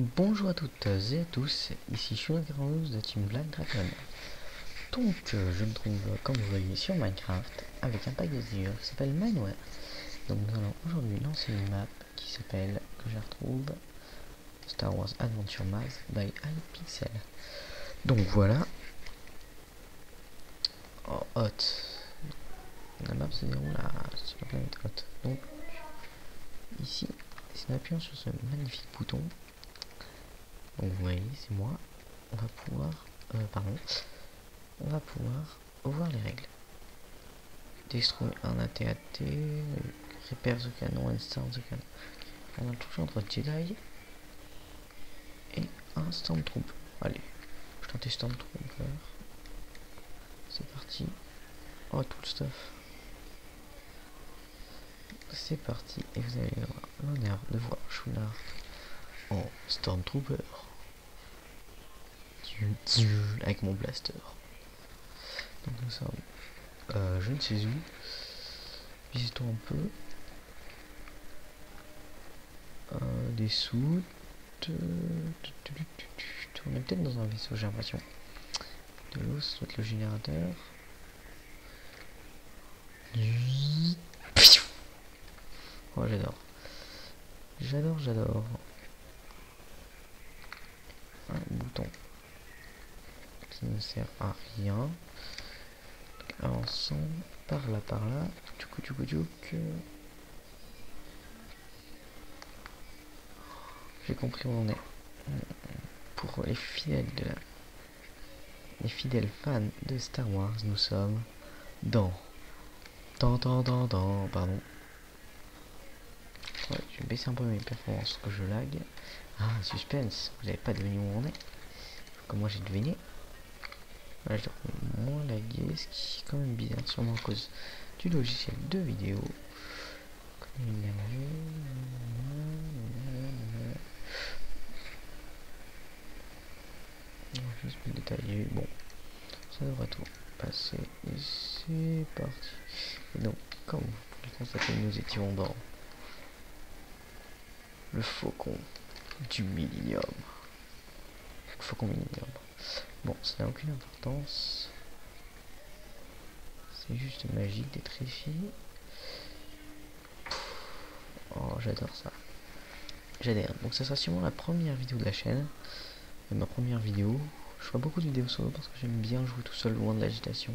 Bonjour à toutes et à tous, ici Shunakaranous de Team Black Dragon. Donc je me trouve comme vous voyez sur Minecraft avec un pack de joueurs qui s'appelle Mineware. Donc nous allons aujourd'hui lancer une map qui s'appelle, que je retrouve, Star Wars Adventure Mars by iPixel. Donc voilà. Oh, hot. La map se déroule sur la planète hot. Donc ici, c'est en appuyant sur ce magnifique bouton. Donc vous voyez, c'est moi. On va pouvoir, on va pouvoir voir les règles. Destroy un AT-AT, repair the canon and start the canon. On a toujours entre Jedi et un Stormtrooper. Allez, je tente Stormtrooper. C'est parti. Oh, tout le stuff. C'est parti. Et vous allez avoir l'honneur de voir Shunard en Stormtrooper. Avec mon blaster. Donc nous sommes, je ne sais où. Visitons un peu. Des soutes. On est peut-être dans un vaisseau, j'ai l'impression. De l'eau, ça doit être le générateur. Oh, j'adore. J'adore. Un bouton qui ne sert à rien. Donc, avançons par là. Tchouk. J'ai compris où on est. Pour les fidèles fans de Star Wars, nous sommes dans pardon. Ouais, je vais baisser un peu mes performances que je lag. Ah, suspense, vous n'avez pas deviné où on est. Comme moi j'ai deviné. Là je dois moins laguer, ce qui est quand même bizarre, sûrement à cause du logiciel de vidéo. On va juste me détailler. Bon, ça devrait tout passer. Et c'est parti. Et donc, comme vous pouvez constater, nous étions dans le faucon du Millennium. Le faucon Millennium. Bon, ça n'a aucune importance. C'est juste magique d'être ici. Oh, j'adore ça. J'adhère. Donc ça sera sûrement la première vidéo de la chaîne. Ma première vidéo. Je ferai beaucoup de vidéos solo parce que j'aime bien jouer tout seul loin de l'agitation.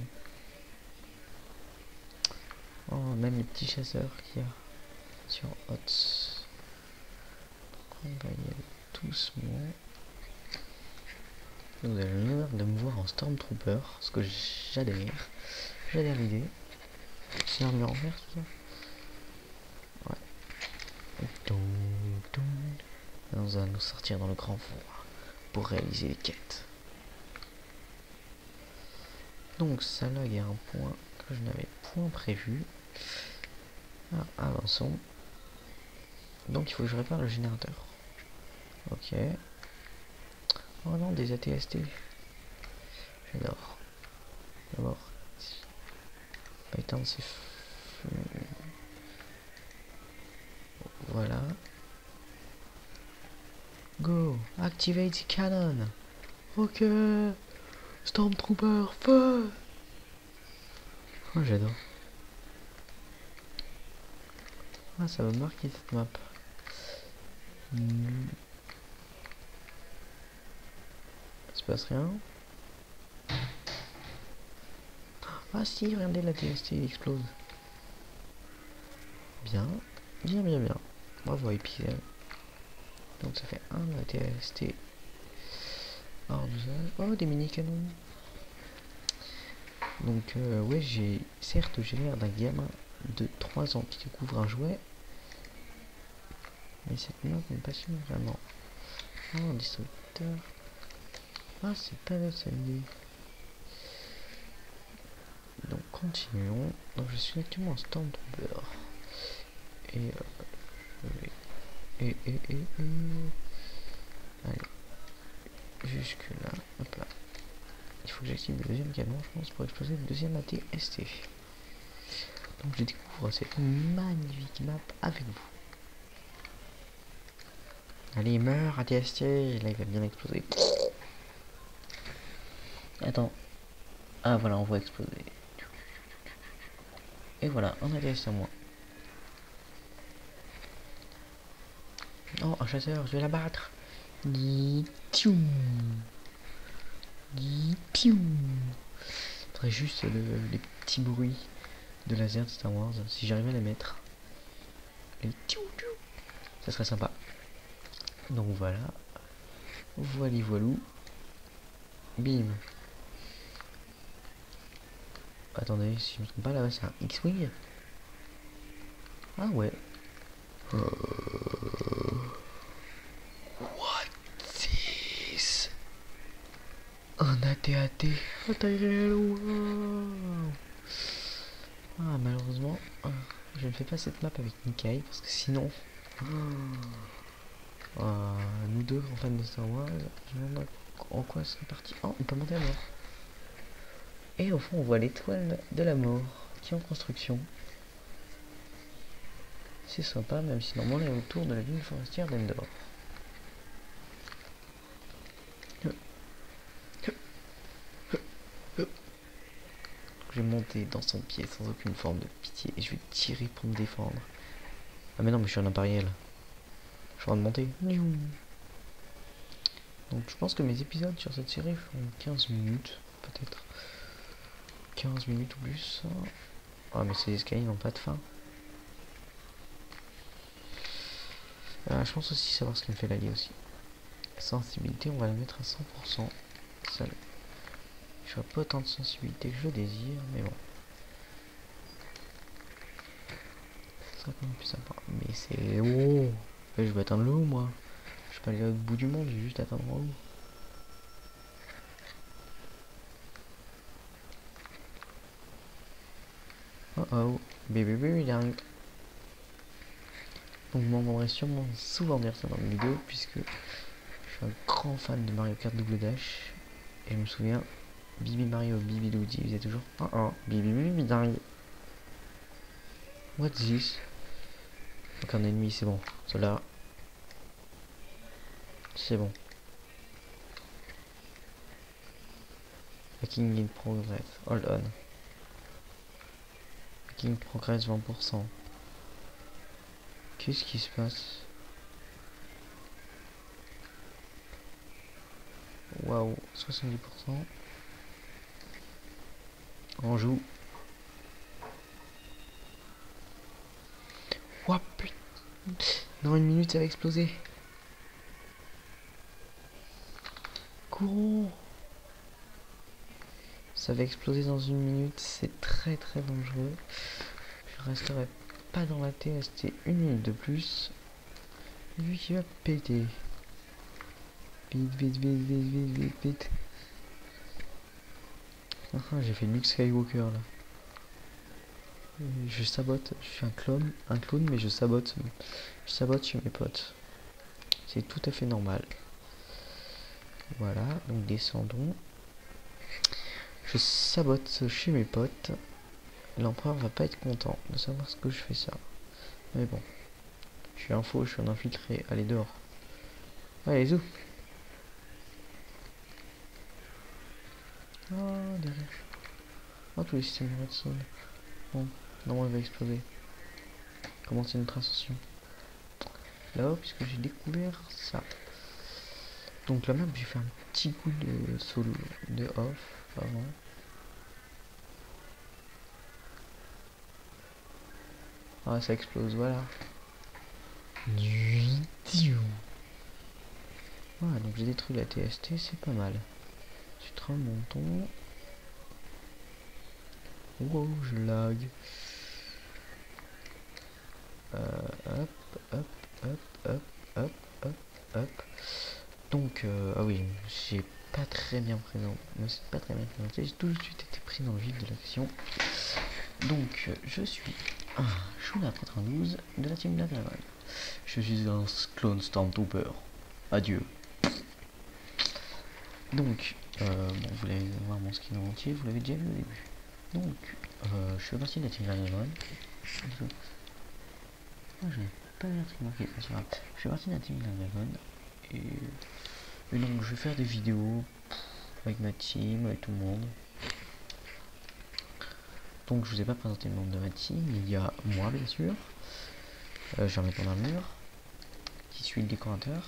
Oh, même les petits chasseurs qu'il y a sur Hot. Donc on va y aller doucement. Vous avez l'honneur de me voir en Stormtrooper, ce que j'adhère. J'adhère l'idée. C'est l'armure en vert, tout ça. Ouais. Et on va nous sortir dans le grand froid pour réaliser les quêtes. Donc ça là, il y a un point que je n'avais point prévu. Alors, avançons. Donc il faut que je répare le générateur. Ok. Oh non, des ATST. J'adore. D'abord, pas éteindre ces voilà. Go. Activate the cannon. Ok. Stormtrooper, feu. Oh, j'adore. Ah, ça va marquer cette map. Il se passe rien. Ah si, regardez, la TST explose. Bien. Bravo iPixel. Donc ça fait un ATST hors d'usage. Oh, des mini canons. Donc ouais, j'ai l'air d'un gamin de 3 ans qui découvre un jouet. Mais cette map me passionne vraiment. Oh, un distributeur. Ah, c'est pas bête celle-là. Donc continuons. Donc je suis actuellement en Stormtrooper. Et allez, jusque là, hop là. Il faut que j'active le deuxième canon, je pense, pour exploser le deuxième AT-ST. Donc je découvre cette magnifique map avec vous. Allez, meurs, ATST. Là, il va bien exploser. Attends. Ah, voilà, on voit exploser. Et voilà, un ATST à moi. Oh, un chasseur, je vais l'abattre. Faudrait juste les petits bruits de laser de Star Wars. Si j'arrivais à les mettre. Les ça serait sympa. Donc voilà. Voilou. Bim. Attendez, si je me trompe pas, là-bas c'est un X-Wing. Ah ouais. What is un AT-AT à taille réelle, wow. Ah, malheureusement, je ne fais pas cette map avec Nikai parce que sinon, nous deux grands fans de Star Wars, je me demande en quoi serait parti. Oh, on peut monter à mort. Et au fond, on voit l'étoile de la mort qui est en construction. C'est sympa, même si normalement elle est autour de la ligne forestière d'Endor. Je vais monter dans son pied sans aucune forme de pitié et je vais tirer pour me défendre. Ah mais non, mais je suis en impérial. Je suis en train de monter. Donc je pense que mes épisodes sur cette série font 15 minutes, peut-être. 15 minutes ou plus. Ah mais ces escaliers n'ont pas de fin. Je pense aussi savoir ce qui me fait l'allier aussi. Sensibilité, on va la mettre à 100%. Ça, je vois pas autant de sensibilité que je désire, mais bon. Ça sera quand même plus sympa. Mais c'est... Oh, je vais atteindre le haut, moi. Je suis pas aller au bout du monde, je vais juste atteindre en haut. Oh oh, bébé dingue. Donc vous m'entendrez sûrement souvent dire ça dans mes vidéos, puisque je suis un grand fan de Mario Kart Double Dash. Et je me souviens, Bibi Mario, Bibi Luigi, il faisait toujours Bibi dingue. What's this? Donc un ennemi, c'est bon. Cela, c'est bon. Hacking in progress. Hold on. Hacking progress 20%. Qu'est-ce qui se passe? Waouh, 70%. On joue. Ouah putain. Dans une minute ça va exploser. Courons. Ça va exploser dans une minute, c'est très très dangereux. Je resterai pas dans la TST une minute de plus. Vu qu'il va péter. Vite. J'ai fait Luke Skywalker là. Je sabote, je suis un clown mais je sabote chez mes potes. C'est tout à fait normal. Voilà, donc descendons. Je sabote chez mes potes. L'empereur va pas être content de savoir ce que je fais ça. Mais bon. Je suis un faux, je suis un infiltré. Allez, dehors. Allez, zou. Oh, derrière. Oh, tous les systèmes de redstone. Bon, normalement il va exploser. Commencer notre ascension. Là-haut, puisque j'ai découvert ça. Donc la map, j'ai fait un petit coup de solo, de off avant. Ah, ça explose, voilà. Voilà, donc j'ai détruit la TST, c'est pas mal. Ensuite, remontons. Wow, je lag. Hop. Donc, ah oui, j'ai pas très bien présenté. J'ai tout de suite été pris dans le vif de l'action. Donc, je suis un Shuna 92 de la team Dragon. Je suis un clone Stormtrooper. Adieu. Donc, bon, vous allez voir mon skin entier, vous l'avez déjà vu au début. Donc, je fais partie de la team Dragon. pas un truc marqué, c'est grave. Je fais partie d'un team Dragon et donc je vais faire des vidéos avec ma team, avec tout le monde. Donc je vous ai pas présenté le membre de ma team, il y a moi bien sûr, j'ai un mettre mon armure, qui suis le décorateur.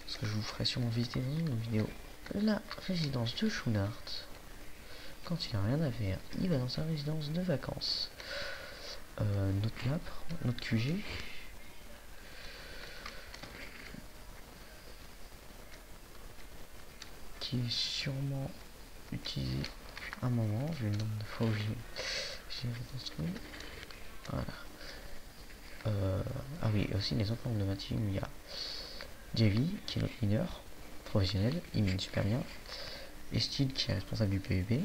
Parce que je vous ferai sûrement visiter dans une vidéo la résidence de Schoonart. Quand il a rien à faire, il va dans sa résidence de vacances. Notre map, notre QG. Qui est sûrement utilisé depuis un moment, vu le nombre de fois où j'ai reconstruit. Voilà. Ah oui, aussi les autres membres de ma team, il y a Javi, qui est notre mineur professionnel, il mine super bien. Estile, qui est responsable du PvP.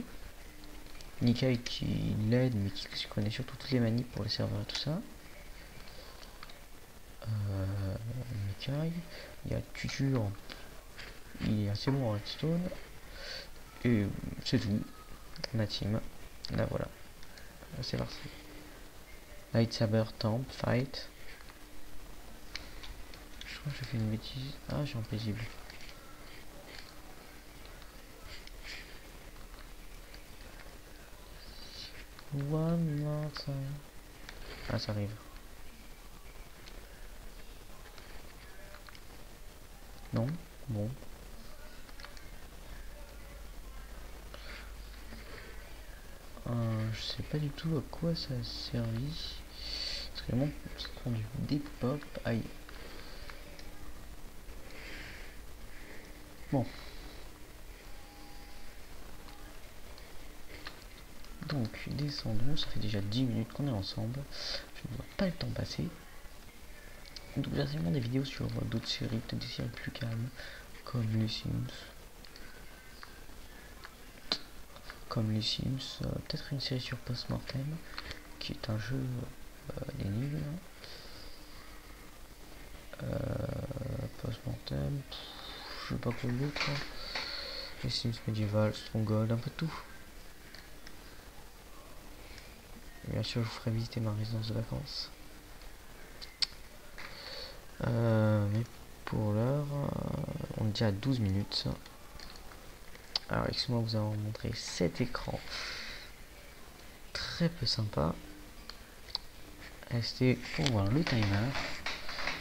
Nikai, qui l'aide, mais qui connaît surtout toutes les manips pour les serveurs et tout ça. Nikai, il y a Tutur, il est assez bon en redstone. Et c'est tout. Ma team. Là voilà. C'est parti. Lightsaber, Temp, Fight. Je crois que je fais une bêtise. Ah, je suis imprévisible. One more time. Ah, ça arrive. Non? Bon. Je sais pas du tout à quoi ça a servi. Parce que vraiment, ça prend du dépop. Aïe. Bon. Donc, descendons. Ça fait déjà 10 minutes qu'on est ensemble. Je ne vois pas le temps passer. Donc, j'ai certainement des vidéos sur d'autres séries, peut-être des séries plus calmes, comme les Sims. Peut-être une série sur Postmortem, qui est un jeu d'énigmes. Postmortem, je sais pas quoi d'autre. Les Sims médiéval, Stronghold, un peu de tout. Bien sûr, je vous ferai visiter ma résidence de vacances. Mais pour l'heure, on est déjà à 12 minutes. Alors, excusez-moi, vous avoir montré cet écran très peu sympa. Restez pour voir le timer.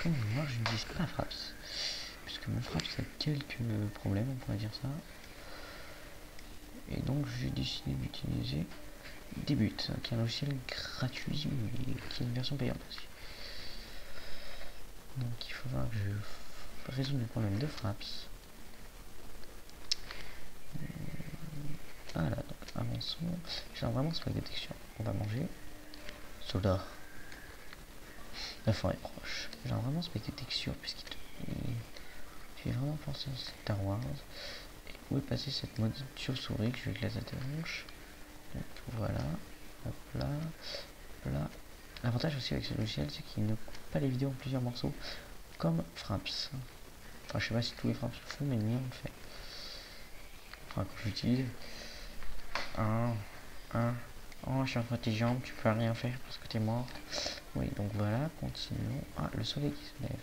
Comme vous voyez, je n'utilise pas Fraps, puisque mon Fraps a quelques problèmes, on pourrait dire ça. Et donc, j'ai décidé d'utiliser Debut, qui est un logiciel gratuit, mais qui est une version payante aussi. Donc, il faudra que je résolve le problème de Fraps. Voilà, donc avançons. J'ai vraiment sur la détection. On va manger. Soda. La fin est proche. J'ai vraiment specté texture puisqu'il fait vraiment penser à Star Wars. Et où est passée cette maudite chauve-souris que je vais glacer à tes hanches. Donc voilà. Hop là. Là. L'avantage aussi avec ce logiciel, c'est qu'il ne coupe pas les vidéos en plusieurs morceaux comme Fraps. Enfin, je sais pas si tous les Fraps le font, mais le mien on le fait. Enfin, quand j'utilise. Oh, je suis entre tes jambes, tu peux rien faire parce que t'es mort. Oui, donc voilà, continuons. Ah, le soleil qui se lève.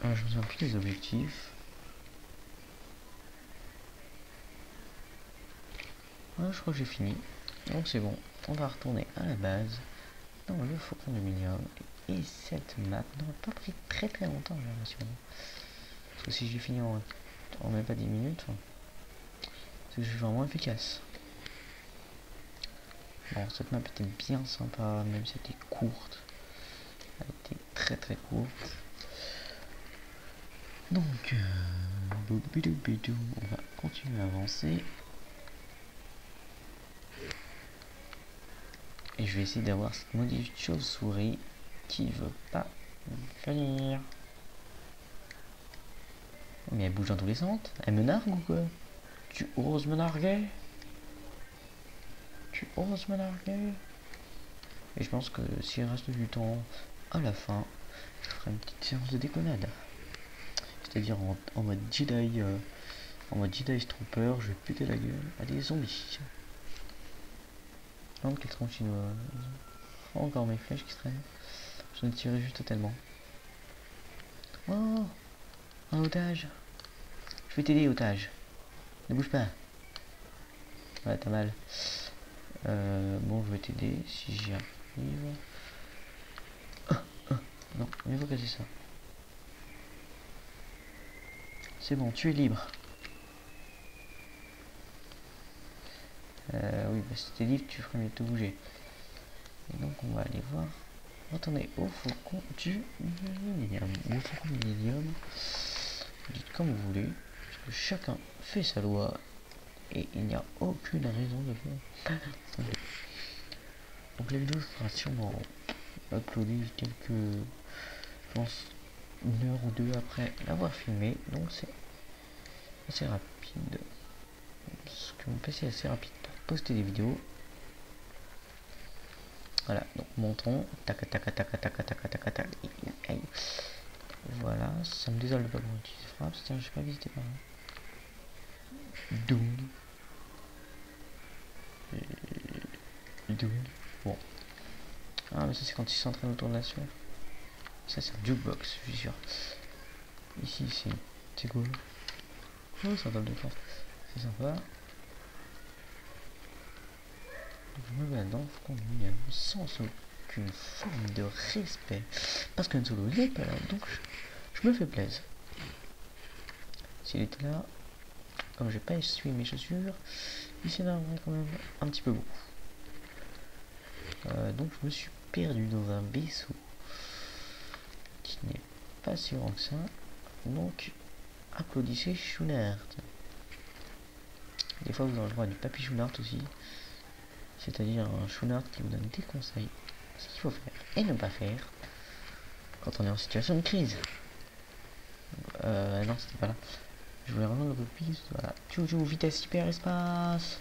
Je me souviens plus des objectifs. Je crois que j'ai fini. Donc c'est bon, on va retourner à la base dans le faucon de Minium. Et cette map n'aurait pas pris très longtemps, j'ai l'impression. Parce que si j'ai fini en même pas 10 minutes, c'est que je suis vraiment efficace. Bon, cette map était bien sympa, même si elle était courte. Elle était très courte. Donc, on va continuer à avancer. Et je vais essayer d'avoir cette maudite chauve-souris qui veut pas venir. Mais elle bouge dans tous les sens. Elle me nargue ou quoi? Tu oses me narguer? Tu oses me narguer? Et je pense que s'il reste du temps à la fin, je ferai une petite séance de déconnade. C'est-à-dire en mode Jedi, Trooper, je vais péter la gueule à des zombies. Non, quelle tronche il doit... Encore mes flèches qui traînent. J'en ai tiré juste tellement. Oh, un otage. Je vais t'aider, otage. Ne bouge pas. Ouais, t'as mal. Bon, je vais t'aider si j'y arrive. Non, il faut casser ça. C'est bon, tu es libre. Oui, bah si t'es libre, tu ferais mieux de te bouger. Et donc, on va aller voir. Attendez, au faucon du millénium. Au faucon millénium. Dites comme vous voulez. Parce que chacun fait sa loi. Et il n'y a aucune raison de faire. Donc la vidéo sera sûrement uploadée quelques, je pense, une heure ou deux après l'avoir filmé. Donc c'est assez rapide. Parce que mon PC est assez rapide pour poster des vidéos. Voilà, donc montons. Tac tac tac tac tac tac tac tac. Voilà, ça me désole de pas comment utiliser frappe. Tiens, je sais pas visiter par là. Doom. Doom. Bon. Ah, mais ça, c'est quand ils s'entraînent autour de la sphère. Ça, c'est un jukebox, je suis sûr. Ici, c'est cool. Oh, ça donne de force. C'est sympa. Je me mets là-dedans, faut qu'on y aille sans aucune forme de respect. Parce qu'un solo n'est pas là, donc je me fais plaisir. S'il était là, comme j'ai pas essuyé mes chaussures, il s'énerverait quand même un petit peu beaucoup. Donc je me suis perdu dans un vaisseau qui n'est pas si grand que ça. Donc applaudissez Schounart. Des fois vous aurez le droit à du papy Schounart aussi. C'est-à-dire un Schounart qui vous donne des conseils. Ce qu'il faut faire et ne pas faire quand on est en situation de crise. Non, c'était pas là. Je voulais rejoindre le piste. Voilà. Tchou, vitesse hyper espace.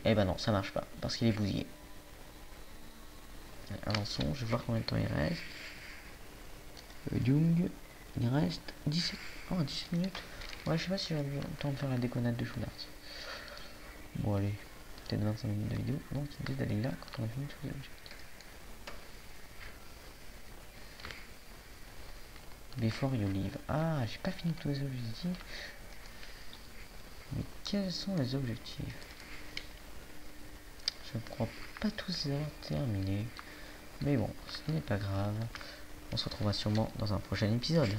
Eh ben non, ça marche pas parce qu'il est bousillé. Avançons, je vais voir combien de temps il reste. Jung, il reste 17... Oh, 17 minutes. Ouais, je sais pas si j'ai le temps de faire la déconnade de Schounart. Bon, allez. Peut-être 25 minutes de vidéo. Donc, l'idée d'aller là quand on a fini tous les objets. Before you leave. Ah, j'ai pas fini tous les objectifs. Mais quels sont les objectifs? Je ne crois pas tous les avoir terminés. Mais bon, ce n'est pas grave. On se retrouvera sûrement dans un prochain épisode.